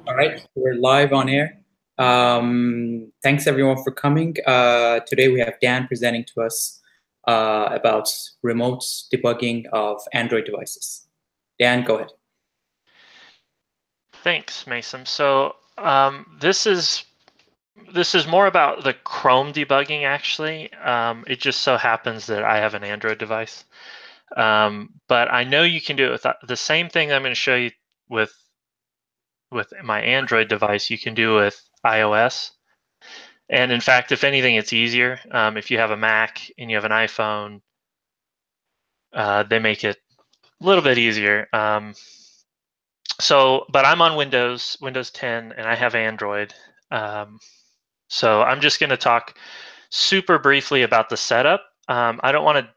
All right, we're live on air. Thanks everyone for coming. Today we have Dan presenting to us about remote debugging of Android devices. Dan, go ahead. Thanks, Mason. So this is more about the Chrome debugging, actually. It just so happens that I have an Android device. But I know you can do it with the same thing I'm going to show you with my Android device, you can do with iOS. And in fact, if anything, it's easier. If you have a Mac and you have an iPhone, they make it a little bit easier. But I'm on Windows 10, and I have Android. So I'm just going to talk super briefly about the setup. I don't want to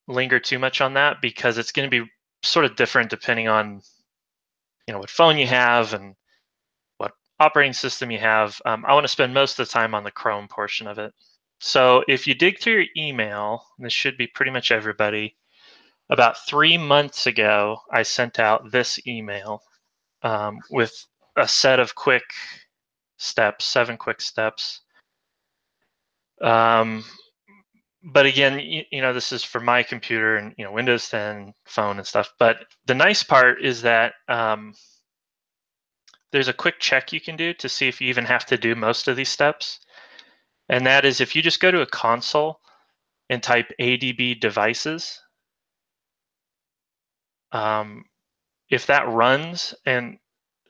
linger too much on that because it's going to be sort of different depending on what phone you have and what operating system you have. I want to spend most of the time on the Chrome portion of it. So if you dig through your email, and this should be pretty much everybody, about 3 months ago, I sent out this email with a set of quick steps, 7 quick steps. But again, this is for my computer and Windows 10 phone and stuff. But the nice part is that there's a quick check you can do to see if you even have to do most of these steps. And that is if you just go to a console and type ADB devices, if that runs and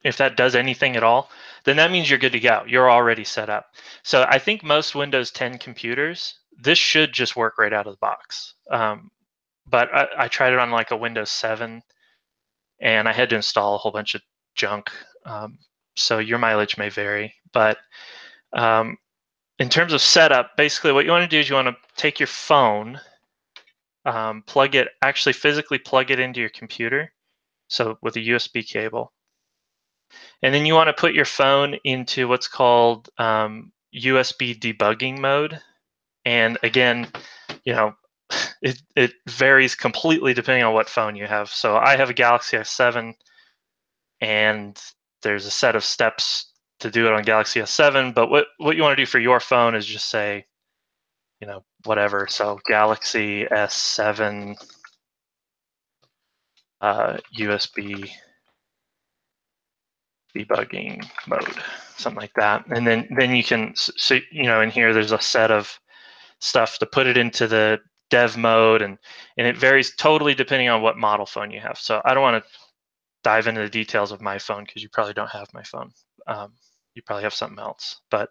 if that does anything at all, then that means you're good to go. You're already set up. So I think most Windows 10 computers, this should just work right out of the box. But I tried it on like a Windows 7, and I had to install a whole bunch of junk. So your mileage may vary. But in terms of setup, basically what you want to do is you want to take your phone, actually physically plug it into your computer, so with a USB cable. And then you want to put your phone into what's called USB debugging mode. And again, it varies completely depending on what phone you have. So I have a Galaxy S7, and there's a set of steps to do it on Galaxy S7. But what you want to do for your phone is just say, whatever. So Galaxy S7 USB debugging mode, something like that. And then you can, so in here there's a set of stuff to put it into the dev mode, and it varies totally depending on what model phone you have. So I don't want to dive into the details of my phone because you probably don't have my phone. You probably have something else. But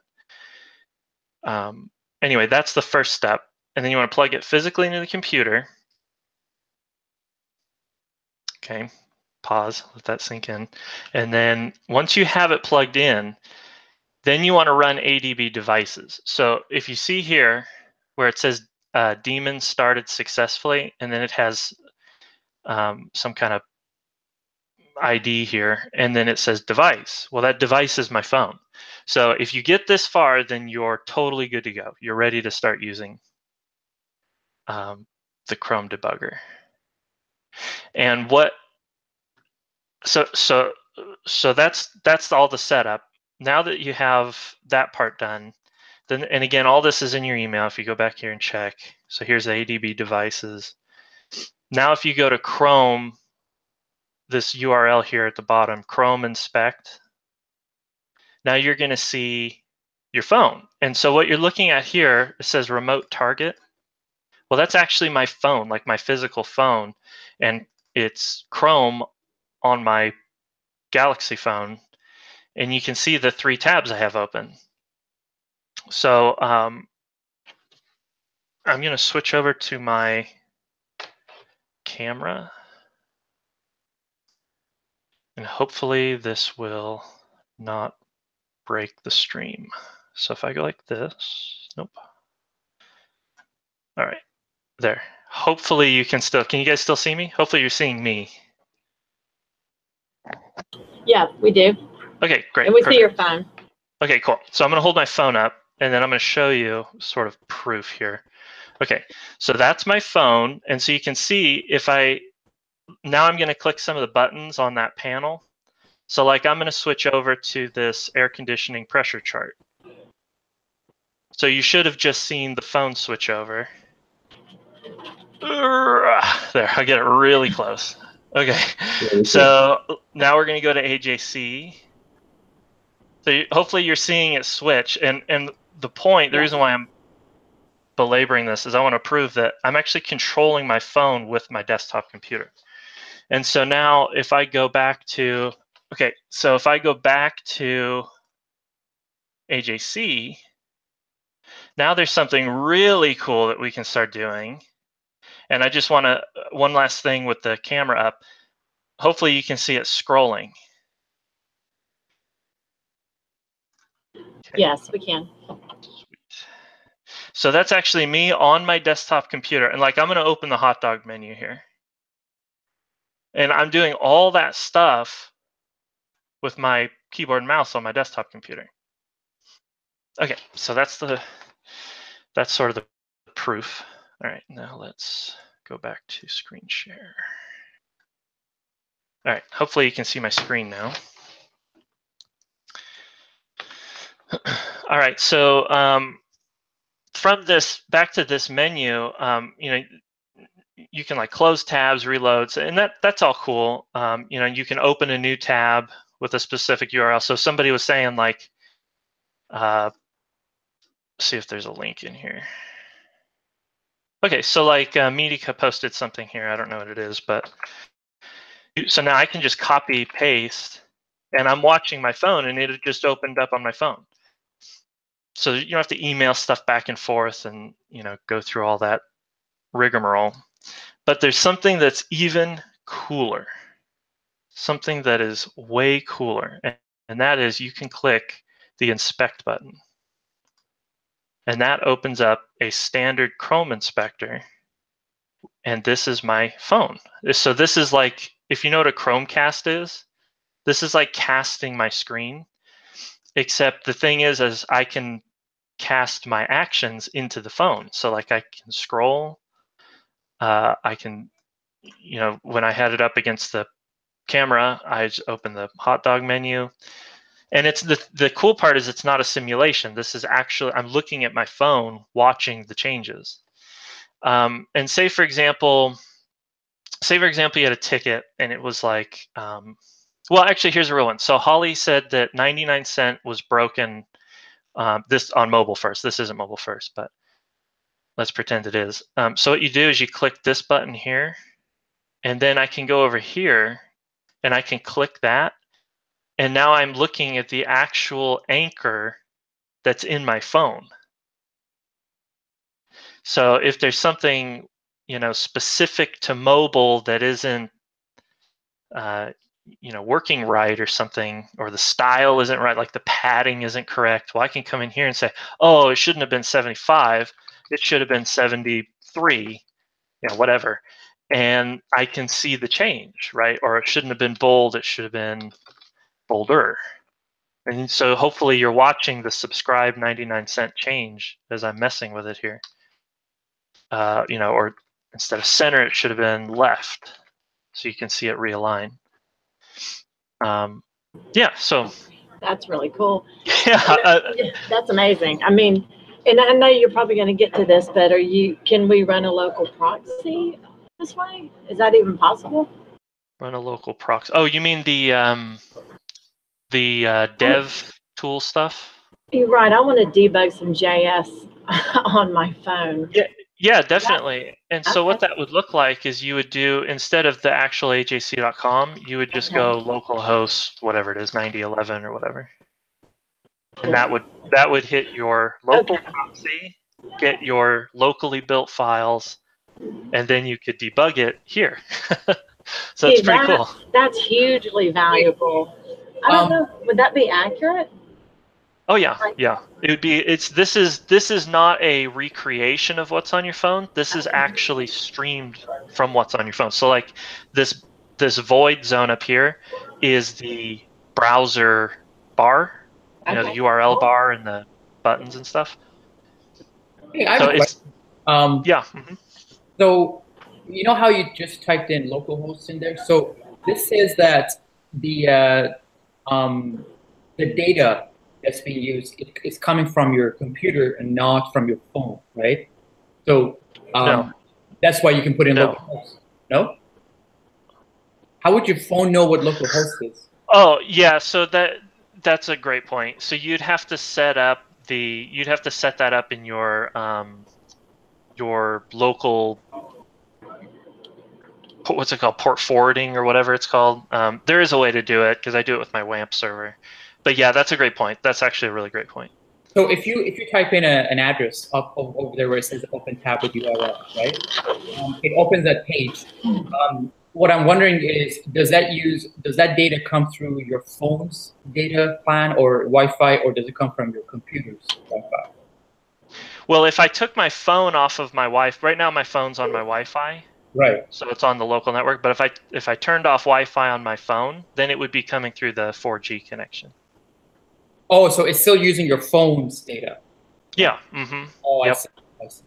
anyway, that's the first step. And then you want to plug it physically into the computer. Okay, pause, let that sink in. And then once you have it plugged in, then you want to run ADB devices. So if you see here where it says daemon started successfully, and then it has some kind of ID here, and then it says device. Well, that device is my phone. So if you get this far, then you're totally good to go. You're ready to start using the Chrome debugger. And so that's all the setup. Now that you have that part done, then, and again, all this is in your email if you go back here and check. So here's the ADB devices. Now if you go to Chrome, this URL here at the bottom, Chrome inspect, now you're going to see your phone. And so what you're looking at here, it says remote target. Well, that's actually my phone, like my physical phone, and it's Chrome on my Galaxy phone, and you can see the 3 tabs I have open. So I'm going to switch over to my camera, and hopefully this will not break the stream. So if I go like this, nope. All right, there. Hopefully you can you guys still see me? Hopefully you're seeing me. Yeah, we do. Okay, great. And we see your phone. Okay, cool. So I'm going to hold my phone up, and then I'm going to show you sort of proof here. Okay, so that's my phone. And so you can see now I'm going to click some of the buttons on that panel. So like I'm going to switch over to this air conditioning pressure chart. So you should have just seen the phone switch over. There, I get it really close. Okay, so now we're going to go to AJC. So hopefully you're seeing it switch. And the point, the reason why I'm belaboring this is I want to prove that I'm actually controlling my phone with my desktop computer. And so now if I go back to, okay, so if I go back to AJC, now there's something really cool that we can start doing. And I just want to, one last thing with the camera up, hopefully you can see it scrolling. Okay. Yes, we can. Sweet. So that's actually me on my desktop computer. And like, I'm going to open the hot dog menu here. And I'm doing all that stuff with my keyboard and mouse on my desktop computer. Okay, so that's sort of the proof. All right, now let's go back to screen share. All right, hopefully you can see my screen now. All right, so from this back to this menu, you know, you can like close tabs, reloads, and that's all cool. You know, you can open a new tab with a specific URL. So somebody was saying like, see if there's a link in here. Okay, so like Medica posted something here. I don't know what it is, but so now I can just copy paste, and I'm watching my phone, and it just opened up on my phone. So you don't have to email stuff back and forth, and you know go through all that rigmarole. But there's something that's even cooler, something that is way cooler, and that is you can click the inspect button. And that opens up a standard Chrome inspector. And this is my phone. So this is like, if you know what a Chromecast is, this is like casting my screen. Except the thing is I can cast my actions into the phone. So like I can scroll. I can, you know, when I had it up against the camera, I just open the hot dog menu. And it's the cool part is it's not a simulation. This is actually, I'm looking at my phone, watching the changes. And say for example, you had a ticket and it was like, well, actually, here's a real one. So Holly said that 99 Cent was broken. This on mobile first. This isn't mobile first, but let's pretend it is. So what you do is you click this button here, and then I can go over here, and I can click that. And now I'm looking at the actual anchor that's in my phone. So if there's something, you know, specific to mobile that isn't, you know, working right or something, or the style isn't right, like the padding isn't correct, well, I can come in here and say, oh, it shouldn't have been 75. It should have been 73, you know, whatever. And I can see the change, right? Or it shouldn't have been bold. It should have been bolder. And so hopefully you're watching the subscribe 99 Cent change as I'm messing with it here. You know, or instead of center, it should have been left. So you can see it realign. Yeah, so. That's really cool. Yeah. That's amazing. I mean, and I know you're probably going to get to this, but can we run a local proxy this way? Is that even possible? Run a local proxy. Oh, you mean the dev tool stuff? You're right. I want to debug some JS on my phone. Yeah, definitely. And so what that would look like is you would do, instead of the actual ajc.com, you would just go localhost, whatever it is, 9011 or whatever. And that would hit your local proxy, get your locally built files, and then you could debug it here. So it's pretty cool. That's hugely valuable. I don't know. Would that be accurate? Oh yeah, yeah. It would be. This is not a recreation of what's on your phone. This is actually streamed from what's on your phone. So like this void zone up here is the browser bar, you know, the URL bar and the buttons and stuff. Hey, I have a question. Yeah. Mm-hmm. So you know how you just typed in localhost in there? So this says that the the data that's being used is coming from your computer and not from your phone, right? So No. that's why you can put in No. localhost. No? How would your phone know what localhost is? Oh, yeah. So that's a great point. So you'd have to set that up in your local, what's it called, port forwarding or whatever it's called. There is a way to do it because I do it with my WAMP server. But yeah, that's a great point. That's actually a really great point. So if you type in an address up over there where it says open tab with URL, right? It opens that page. What I'm wondering is, does that data come through your phone's data plan or Wi-Fi, or does it come from your computer's Wi-Fi? Well, if I took my phone off of my Wi-Fi, right now my phone's on my Wi-Fi. Right. So it's on the local network. But if I turned off Wi-Fi on my phone, then it would be coming through the 4G connection. Oh, so it's still using your phone's data. Yeah. Mm-hmm. Oh, Yep. I see.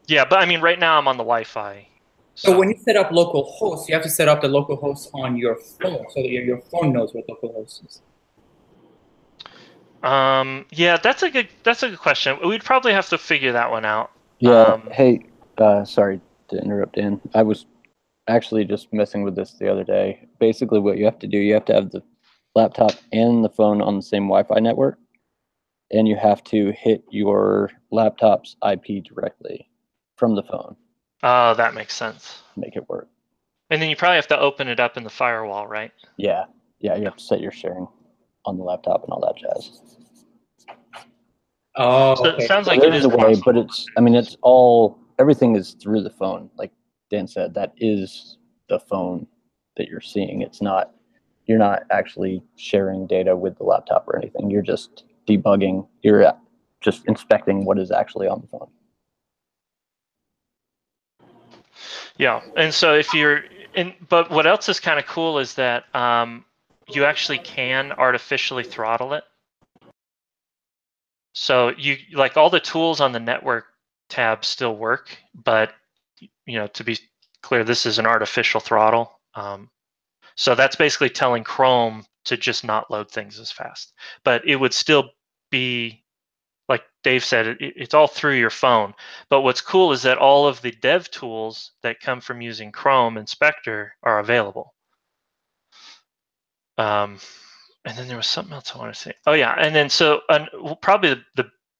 Yeah, but I mean, right now I'm on the Wi-Fi. So when you set up local host, you have to set up the local host on your phone so that your phone knows what local host is. Yeah, that's a good question. We'd probably have to figure that one out. Yeah. Hey, sorry to interrupt, Dan. I was actually just messing with this the other day. Basically, what you have to do, you have to have the laptop and the phone on the same Wi-Fi network, and you have to hit your laptop's IP directly from the phone. Oh, that makes sense. Make it work. And then you probably have to open it up in the firewall, right? Yeah. Yeah, you have to set your sharing on the laptop and all that jazz. Oh, so okay. It sounds like there it is is a way, possible. but everything is through the phone. Like Dan said, that is the phone that you're seeing. You're not actually sharing data with the laptop or anything. You're just debugging. You're just inspecting what is actually on the phone. Yeah, and so but what else is kind of cool is that you actually can artificially throttle it. So like all the tools on the network tab still work, but to be clear, this is an artificial throttle. So that's basically telling Chrome to just not load things as fast. But it would still be, like Dave said, it's all through your phone. But what's cool is that all of the dev tools that come from using Chrome Inspector are available. And then there was something else I want to say. Oh yeah, and then probably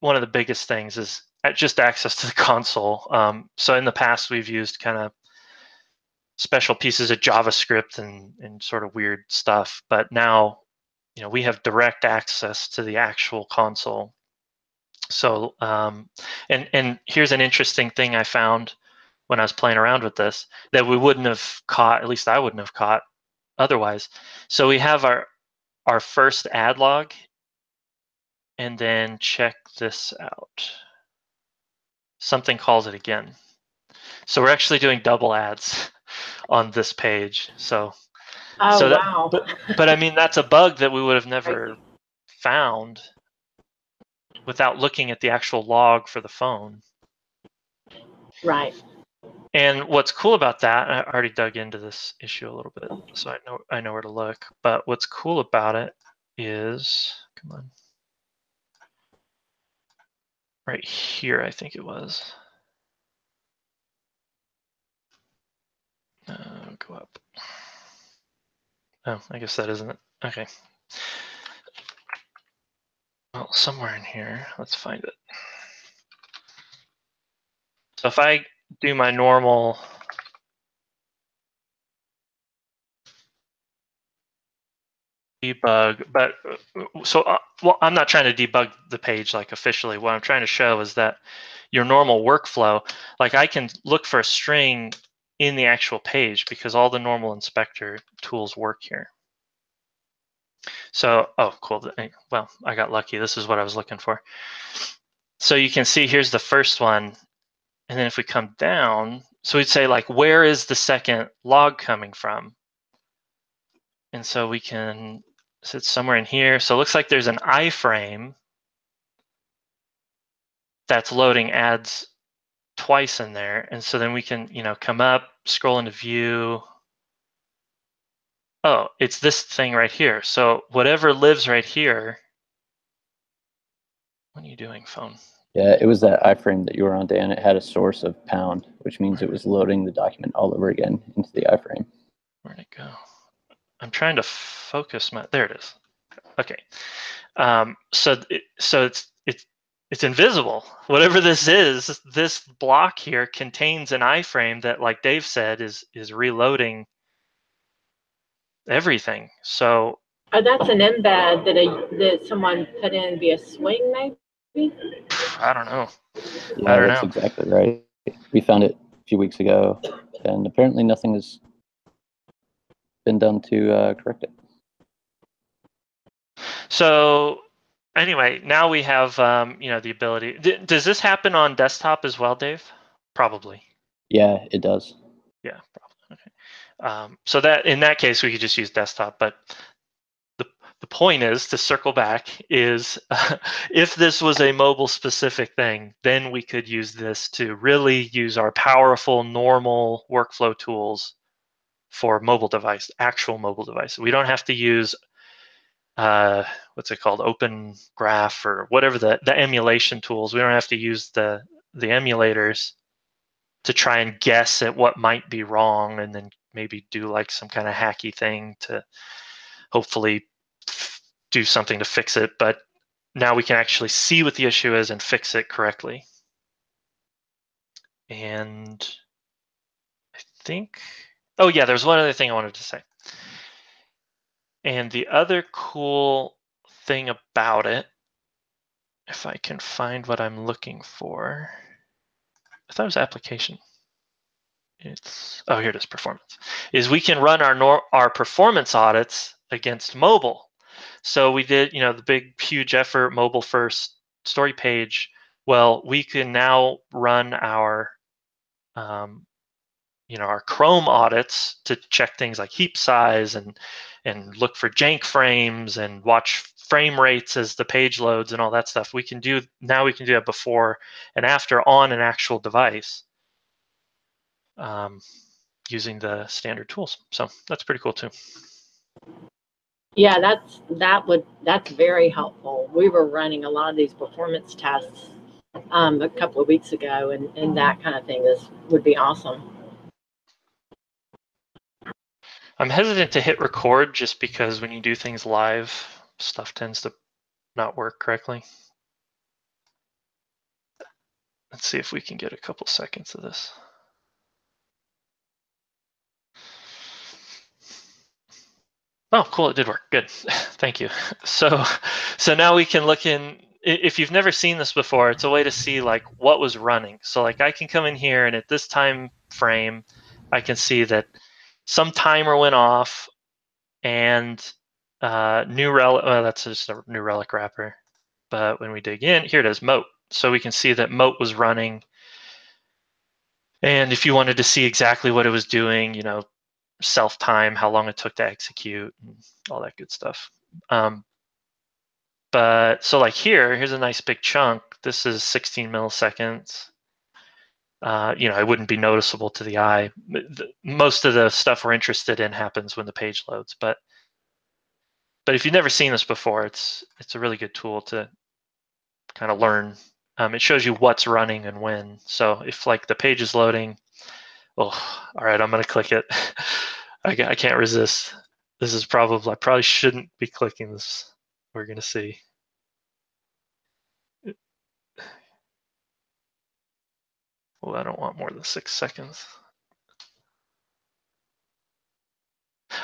one of the biggest things is just access to the console. So in the past we've used kind of special pieces of JavaScript and sort of weird stuff, but now we have direct access to the actual console. So and here's an interesting thing I found when I was playing around with this that we wouldn't have caught, at least I wouldn't have caught otherwise. So we have our first ad log, and then check this out. Something calls it again. So we're actually doing double ads on this page. Wow. But I mean, that's a bug that we would have never found without looking at the actual log for the phone. Right. And what's cool about that, I already dug into this issue a little bit, so I know where to look. But what's cool about it is, come on, right here, I think it was. Go up. Oh, I guess that isn't it. Okay. Well, somewhere in here, let's find it. So if I do my normal debug, but well, I'm not trying to debug the page like officially. What I'm trying to show is that your normal workflow, like I can look for a string in the actual page because all the normal inspector tools work here. So, oh, cool. Well, I got lucky. This is what I was looking for. So you can see here's the first one. And then if we come down, so we'd say like, where is the second log coming from? And so we can, so it's somewhere in here. So it looks like there's an iframe that's loading ads twice in there. And so then we can, come up, scroll into view. Oh, it's this thing right here. So whatever lives right here. What are you doing, phone? Yeah, it was that iframe that you were on, Dan. It had a source of pound, which means it was loading the document all over again into the iframe. Where'd it go? I'm trying to focus my. There it is. Okay. So it's invisible. Whatever this is, this block here contains an iframe that, like Dave said, is reloading everything. So Oh, that's an embed that someone put in via Swing, maybe? I don't know. Yeah, I don't that's know. exactly right. We found it a few weeks ago, and apparently nothing has been done to correct it. So anyway, now we have the ability. Does this happen on desktop as well, Dave? Probably. Yeah, it does. Yeah, probably. Okay. So that in that case, we could just use desktop. But the point is, to circle back, is if this was a mobile specific thing, then we could use this to really use our powerful normal workflow tools for mobile device, actual mobile device. We don't have to use what's it called, Open Graph or whatever the emulation tools. We don't have to use the emulators to try and guess at what might be wrong and then maybe do like some kind of hacky thing to hopefully do something to fix it. But now we can actually see what the issue is and fix it correctly. And I think, oh yeah, there's one other thing I wanted to say. And the other cool thing about it, if I can find what I'm looking for, I thought it was application. It's, oh, here it is, performance, is we can run our performance audits against mobile. So we did, the big, huge effort, mobile first story page. Well, we can now run our, our Chrome audits to check things like heap size and look for jank frames and watch frame rates as the page loads and all that stuff. We can do that before and after on an actual device, using the standard tools. So that's pretty cool too. Yeah, that's very helpful. We were running a lot of these performance tests a couple of weeks ago, and that kind of thing would be awesome. I'm hesitant to hit record just because when you do things live, stuff tends to not work correctly. Let's see if we can get a couple seconds of this. Oh, cool, it did work. Good. Thank you. So now we can look in. If you've never seen this before, it's a way to see like what was running. So like I can come in here and at this time frame, I can see that some timer went off and new relic. Well, that's just a new relic wrapper. But when we dig in, here it is, Moat. So we can see that Moat was running. And if you wanted to see exactly what it was doing, self-time, how long it took to execute, and all that good stuff. But so like here's a nice big chunk. This is 16 milliseconds. It wouldn't be noticeable to the eye. Most of the stuff we're interested in happens when the page loads. But if you've never seen this before, it's a really good tool to kind of learn. It shows you what's running and when. So if like the page is loading, oh, all right, I'm gonna click it. I can't resist. This is I probably shouldn't be clicking this. We're gonna see. Well, I don't want more than 6 seconds.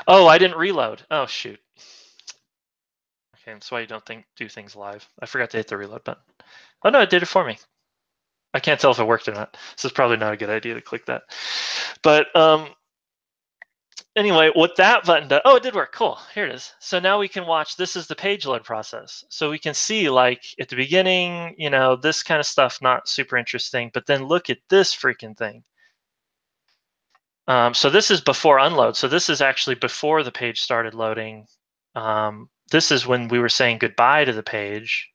Oh, I didn't reload. Oh, shoot. Okay, that's why you don't do things live. I forgot to hit the reload button. Oh, no, it did it for me. I can't tell if it worked or not. This is probably not a good idea to click that. But anyway, what that button does, oh, it did work. Cool. Here it is. So now we can watch. This is the page load process. So we can see, like, at the beginning, this kind of stuff, not super interesting. But then look at this freaking thing. So this is before unload. So this is actually before the page started loading. This is when we were saying goodbye to the page.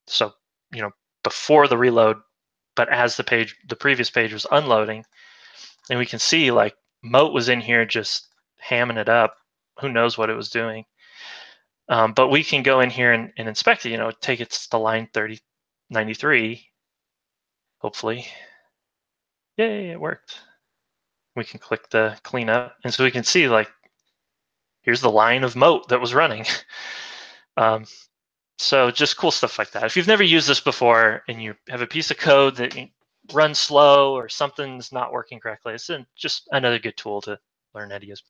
So, before the reload, but as the previous page was unloading, and we can see like Moat was in here just hamming it up. who knows what it was doing. But we can go in here and inspect it, take it to line 3093, hopefully. Yay, it worked. We can click the cleanup, and so we can see, like, here's the line of moat that was running. So just cool stuff like that. If you've never used this before and you have a piece of code that runs slow or something's not working correctly, it's just another good tool to learn how to use.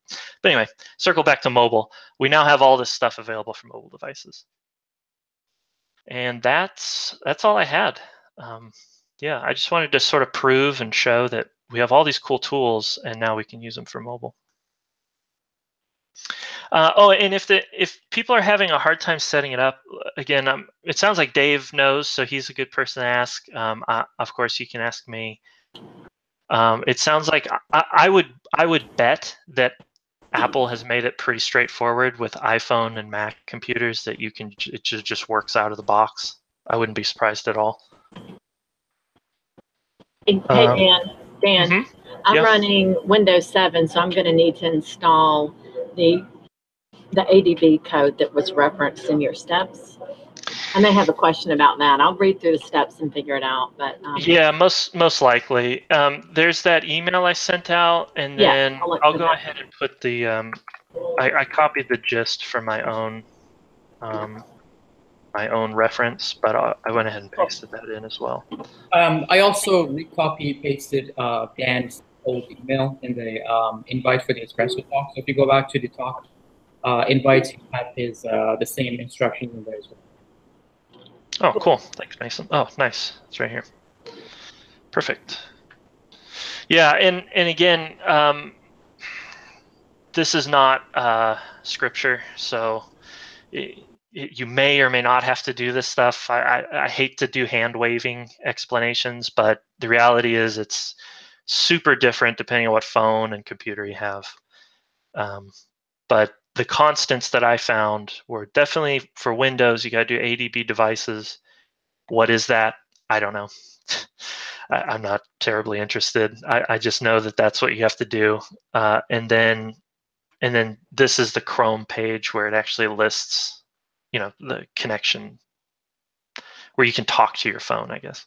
But anyway, circle back to mobile. We now have all this stuff available for mobile devices. And that's all I had. Yeah, I just wanted to sort of prove and show that we have all these cool tools and now we can use them for mobile. And if people are having a hard time setting it up, again, it sounds like Dave knows, so he's a good person to ask. Of course, you can ask me. It sounds like I would bet that Apple has made it pretty straightforward with iPhone and Mac computers that it just works out of the box. I wouldn't be surprised at all. Hey, Dan, Mhm. I'm running Windows 7, so I'm going to need to install the ADB code that was referenced in your steps. I may have a question about that. I'll read through the steps and figure it out. But yeah, most likely. There's that email I sent out, and then I'll go ahead and put the. I copied the gist for my own reference, but I went ahead and pasted that in as well. I also recopy pasted Dan's old email in the invite for the Espresso talk. So if you go back to the talk invites, you have his the same instructions in there as well. Oh, cool. Thanks, Mason. Oh, nice. It's right here. Perfect. Yeah, and again, this is not scripture, so you may or may not have to do this stuff. I hate to do hand waving explanations, but the reality is it's super different depending on what phone and computer you have. But the constants that I found were definitely for Windows, you got to do ADB devices. What is that? I don't know. I'm not terribly interested. I just know that that's what you have to do. And then this is the Chrome page where it actually lists, the connection where you can talk to your phone, I guess.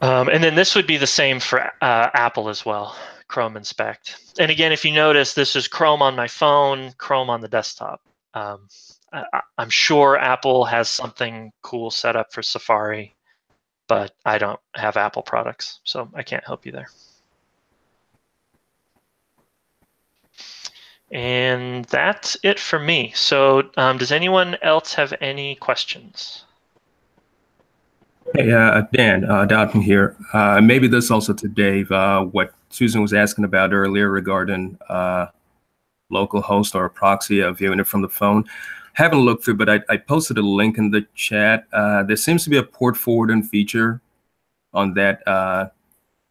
And then this would be the same for Apple as well, Chrome Inspect. And again, if you notice, this is Chrome on my phone, Chrome on the desktop. I'm sure Apple has something cool set up for Safari, but I don't have Apple products, so I can't help you there. And that's it for me. So does anyone else have any questions? Hey, Dan, Dalton here. Maybe this also to Dave, what Susan was asking about earlier regarding local host or a proxy viewing it from the phone. Haven't looked through, but I posted a link in the chat. There seems to be a port forwarding feature on that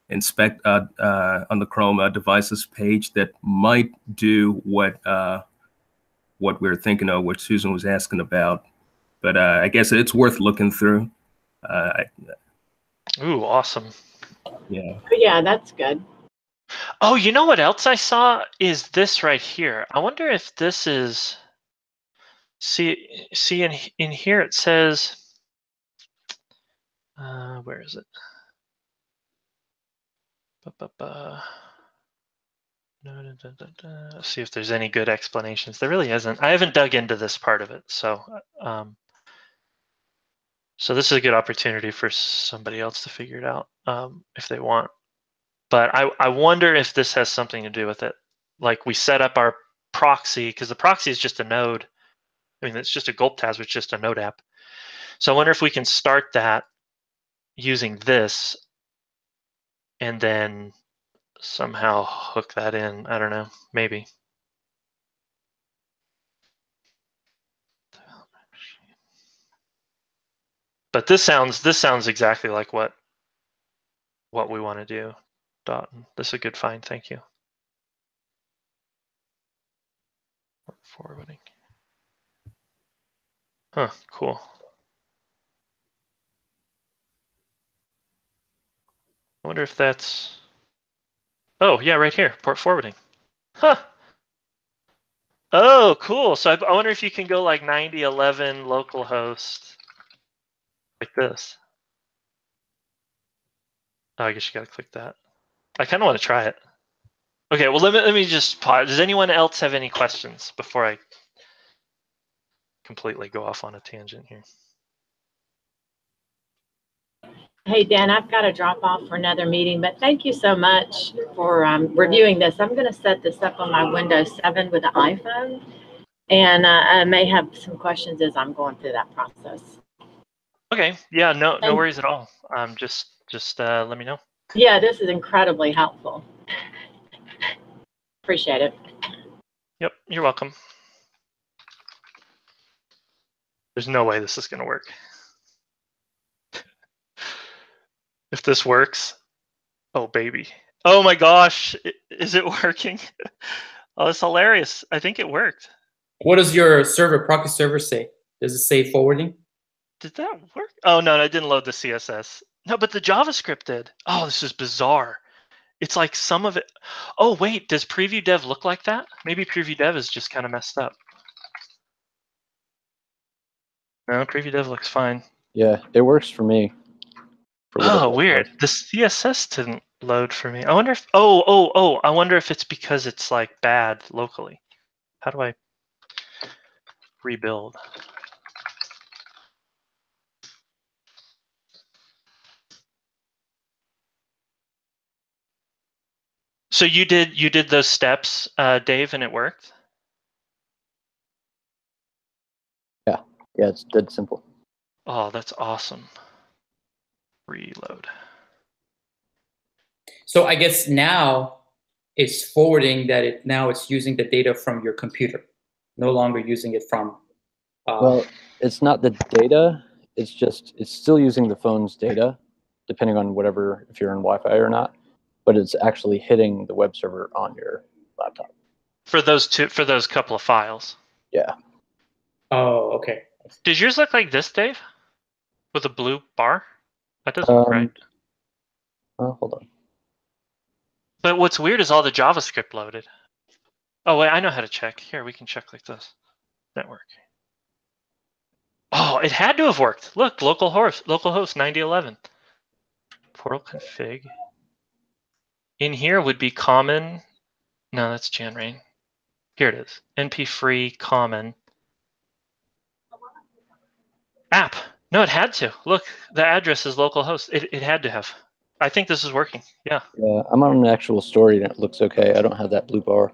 inspect on the Chrome devices page that might do what we're thinking of, what Susan was asking about. But I guess it's worth looking through. Ooh, awesome. Yeah. Yeah, that's good. Oh, you know what else I saw is this right here. I wonder if this is, see in here it says, where is it? Let's see if there's any good explanations. There really isn't. I haven't dug into this part of it, so so this is a good opportunity for somebody else to figure it out if they want. But I wonder if this has something to do with it. Like we set up our proxy, because the proxy is just a node. I mean, it's just a gulp task, it's just a node app. So I wonder if we can start that using this and then somehow hook that in. I don't know, maybe. But this sounds exactly like what we want to do. Dalton, this is a good find. Thank you. Forwarding. Huh, cool. I wonder if that's, oh yeah, right here, port forwarding. Huh, Oh, cool. So I wonder if you can go like 9011 localhost like this. Oh, I guess you got to click that. I kind of want to try it. Okay, well, let me just pause. Does anyone else have any questions before I completely go off on a tangent here? Hey, Dan, I've got to drop off for another meeting, but thank you so much for reviewing this. I'm going to set this up on my Windows 7 with the iPhone, and I may have some questions as I'm going through that process. Okay, yeah, no worries at all. Just let me know. Yeah, this is incredibly helpful. Appreciate it. Yep, you're welcome. There's no way this is going to work. If this works, oh baby. Oh my gosh, is it working? Oh, it's hilarious. I think it worked. What does your proxy server say? Does it say forwarding? Did that work? Oh no, I didn't load the CSS. No, but the JavaScript did. Oh, this is bizarre. It's like some of it. Oh wait, does preview dev look like that? Maybe preview dev is just kind of messed up. No, preview dev looks fine. Yeah, it works for me. Oh, weird. The CSS didn't load for me. I wonder if, oh, I wonder if it's because it's like bad locally. How do I rebuild? So you did those steps, Dave, and it worked? Yeah, it's dead simple. Oh, that's awesome. Reload. So I guess now it's forwarding that it's using the data from your computer, no longer using it from. Well, it's not the data. It's still using the phone's data, depending on whatever, if you're on Wi-Fi or not. But it's actually hitting the web server on your laptop. For those couple of files. Yeah. Oh, okay. Does yours look like this, Dave? With a blue bar? That doesn't look right. Well, hold on. But what's weird is all the JavaScript loaded. Oh wait, I know how to check. Here, we can check like this. Network. Oh, it had to have worked. Look, localhost 9011. Portal config. In here would be common. No, that's Janrain. Here it is. NP free common. App. No, it had to. Look, the address is localhost. It had to have. I think this is working. Yeah. Yeah, I'm on an actual story and it looks okay. I don't have that blue bar.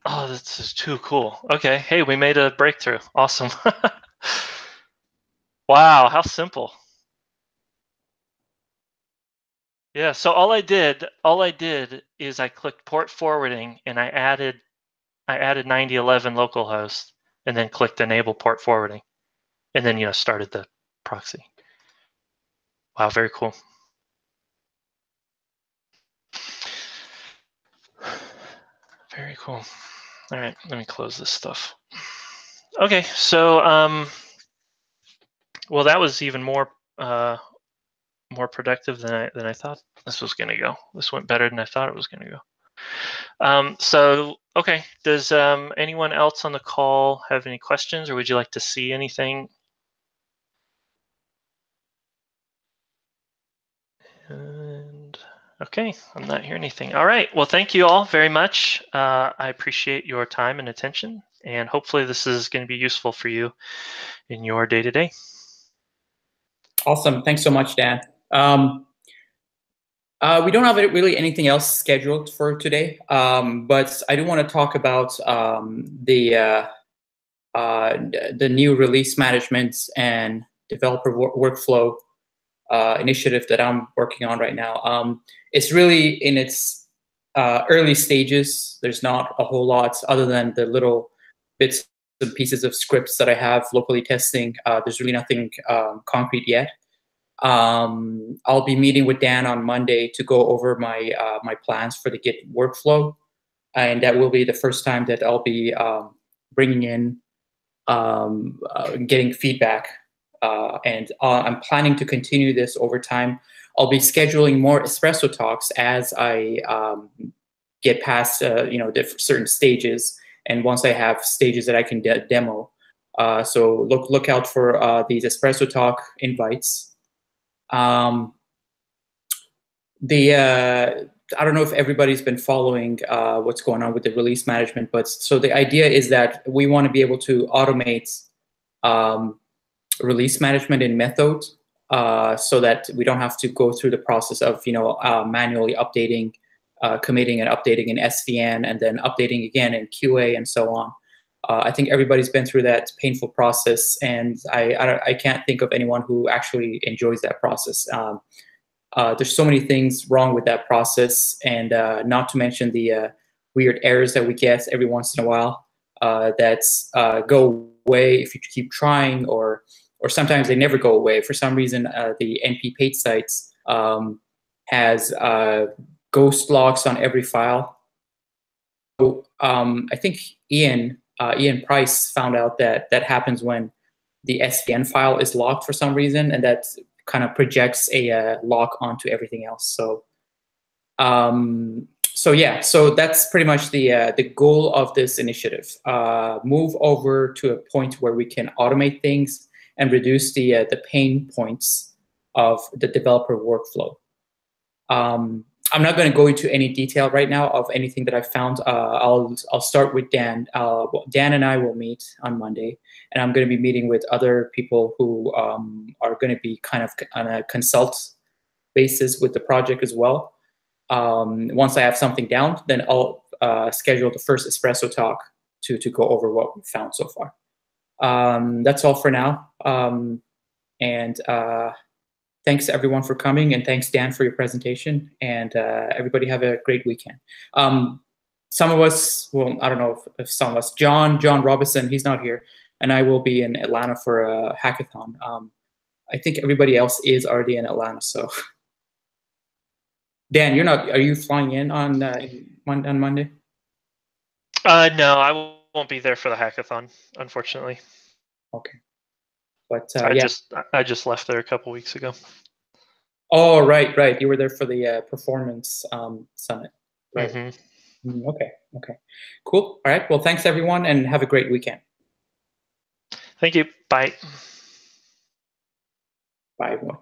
Oh, this is too cool. Okay. Hey, we made a breakthrough. Awesome. Wow, how simple. Yeah, so all I did is I clicked port forwarding and I added 9011 localhost and then clicked enable port forwarding and then started the proxy. Wow, very cool. Very cool. All right, let me close this stuff. Okay, so well, that was even more productive than I thought this was going to go. This went better than I thought it was going to go. So okay, does anyone else on the call have any questions, or would you like to see anything? And okay, I'm not hearing anything. All right, well, thank you all very much. I appreciate your time and attention, and hopefully this is going to be useful for you in your day-to-day. Awesome. Thanks so much, Dan. We don't have really anything else scheduled for today, but I do want to talk about the new release management and developer workflow initiative that I'm working on right now. It's really in its early stages. There's not a whole lot other than the little bits and pieces of scripts that I have locally testing. There's really nothing concrete yet. I'll be meeting with Dan on Monday to go over my my plans for the Git workflow, and that will be the first time that I'll be bringing in getting feedback. And I'm planning to continue this over time. I'll be scheduling more Espresso talks as I get past certain stages and once I have stages that I can demo. So look out for these Espresso Talk invites. I don't know if everybody's been following what's going on with the release management, but so the idea is that we want to be able to automate release management in Method, so that we don't have to go through the process of manually updating, committing and updating in SVN, and then updating again in QA and so on. I think everybody's been through that painful process, and I can't think of anyone who actually enjoys that process. There's so many things wrong with that process, and not to mention the weird errors that we get every once in a while that go away if you keep trying, or sometimes they never go away. For some reason, the NP page sites has ghost logs on every file. So I think Ian Price found out that happens when the SVN file is locked for some reason, and that kind of projects a lock onto everything else. So yeah, so that's pretty much the goal of this initiative. Move over to a point where we can automate things and reduce the pain points of the developer workflow. I'm not going to go into any detail right now of anything that I found. I'll start with Dan. Dan and I will meet on Monday, and I'm going to be meeting with other people who are going to be kind of on a consult basis with the project as well. Once I have something down, then I'll schedule the first Espresso talk to go over what we found so far. That's all for now. Thanks everyone for coming, and thanks Dan for your presentation, and everybody have a great weekend. Some of us, well, I don't know if some of us, John Robinson, he's not here, and I will be in Atlanta for a hackathon. I think everybody else is already in Atlanta, so. Dan, you're not, are you flying in on Monday? No, I won't be there for the hackathon, unfortunately. Okay. But I just left there a couple weeks ago. Oh, right. You were there for the performance summit, right? Mm-hmm. Okay. Cool. All right. Well, thanks everyone, and have a great weekend. Thank you. Bye. Bye, everyone.